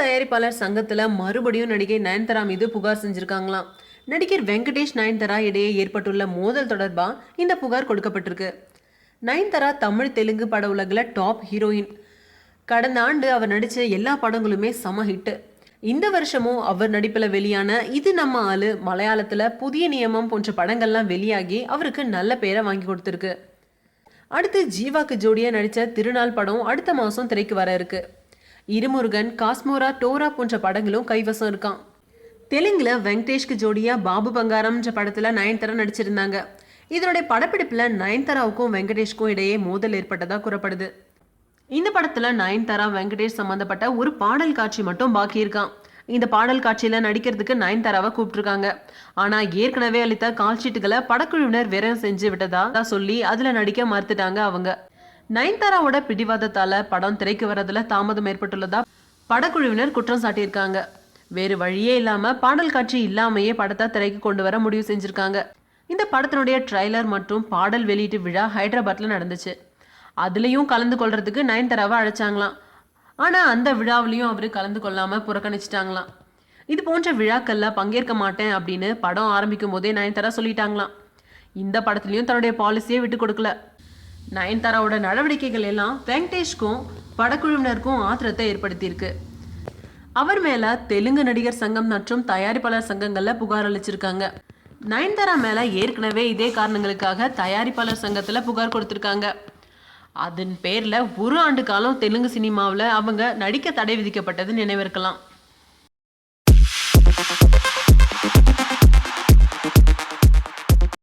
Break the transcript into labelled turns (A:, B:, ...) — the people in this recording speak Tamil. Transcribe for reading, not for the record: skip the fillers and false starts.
A: தயாரிப்பாளர் சங்கத்துல மறுபடியும் நடிகை நயன்தாரா மீது புகார் செஞ்சிருக்காங்களாம். நடிகர் வெங்கடேஷ் நயன்தாரா இடையே ஏற்பட்டுள்ள மோதல் தொடர்பா இந்த புகார் கொடுக்கப்பட்டிருக்கு. நயன்தாரா தமிழ் தெலுங்கு பட உலகில் டாப் ஹீரோயின். கடந்த ஆண்டு அவர் நடிச்ச எல்லா படங்களுமே சம ஹிட். இந்த வருஷமும் அவர் நடிப்புல வெளியான இது நம்ம ஆளு, மலையாளத்துல புதிய நியமம் போன்ற படங்கள்லாம் வெளியாகி அவருக்கு நல்ல பேரை வாங்கி கொடுத்துருக்கு. அடுத்து ஜீவாக்கு ஜோடியா நடிச்ச திருநாள் படம் அடுத்த மாசம் திரைக்கு வர இருக்கு. இருமுருகன், காஸ்மோரா, டோரா போன்ற படங்களும் கைவசம் இருக்கான். தெலுங்குல வெங்கடேஷ்க்கு ஜோடியா பாபு பங்காரம்ன்ற படத்துல நயன்தாரா நடிச்சிருந்தாங்க. இதனுடைய படப்பிடிப்புல நயன்தாராவுக்கும் வெங்கடேஷ்க்கும் இடையே மோதல் ஏற்பட்டதா கூறப்படுது. இந்த படத்துல நயன்தாரா வெங்கடேஷ் சம்பந்தப்பட்ட ஒரு பாடல் காட்சி மட்டும் பாக்கி இருக்கான். இந்த பாடல் காட்சியில நடிக்கிறதுக்கு நயன்தாராவை கூப்பிட்டுருக்காங்க. ஆனா ஏற்கனவே அளித்த கால்ஷீட்டுகளை படக்குழுவினர் விரயம் செஞ்சு விட்டதா சொல்லி அதுல நடிக்க மறுத்துட்டாங்க அவங்க. நயன்தாராவோட பிடிவாதத்தால படம் திரைக்கு வரதுல தாமதம் ஏற்பட்டுள்ளதா படக்குழுவினர் குற்றம் சாட்டியிருக்காங்க. வேறு வழியே இல்லாம பாடல் காட்சி இல்லாமையே படத்தை திரைக்கு கொண்டு வர முடிவு செஞ்சிருக்காங்க. இந்த படத்தினுடைய ட்ரைலர் மற்றும் பாடல் வெளியீட்டு விழா ஹைதராபாத்ல நடந்துச்சு. அதுலயும் கலந்து கொள்றதுக்கு நயன்தாராவை அழைச்சாங்களாம். ஆனா அந்த விழாவிலையும் அவரு கலந்து கொள்ளாம புறக்கணிச்சிட்டாங்களாம். இது போன்ற விழாக்கள்ல பங்கேற்க மாட்டேன் அப்படின்னு படம் ஆரம்பிக்கும் போதே நயன்தாரா சொல்லிட்டாங்களாம். இந்த படத்துலயும் தன்னுடைய பாலிசியை விட்டு கொடுக்கல. நயன்தாராவோட நடவடிக்கைகள் எல்லாம் வெங்கடேஷ்க்கும் படக்குழுவினருக்கும் ஆத்திரத்தை ஏற்படுத்தியிருக்கு. அவர் மேல தெலுங்கு நடிகர் சங்கம் மற்றும் தயாரிப்பாளர் சங்கங்கள்ல புகார் அளிச்சிருக்காங்க. நயன்தாரா மேல ஏற்கனவே இதே காரணங்களுக்காக தயாரிப்பாளர் சங்கத்துல புகார் கொடுத்திருக்காங்க. அதன் பேர்ல 1 ஆண்டு காலம் தெலுங்கு சினிமாவில் அவங்க நடிக்க தடை விதிக்கப்பட்டது நினைவிருக்கலாம்.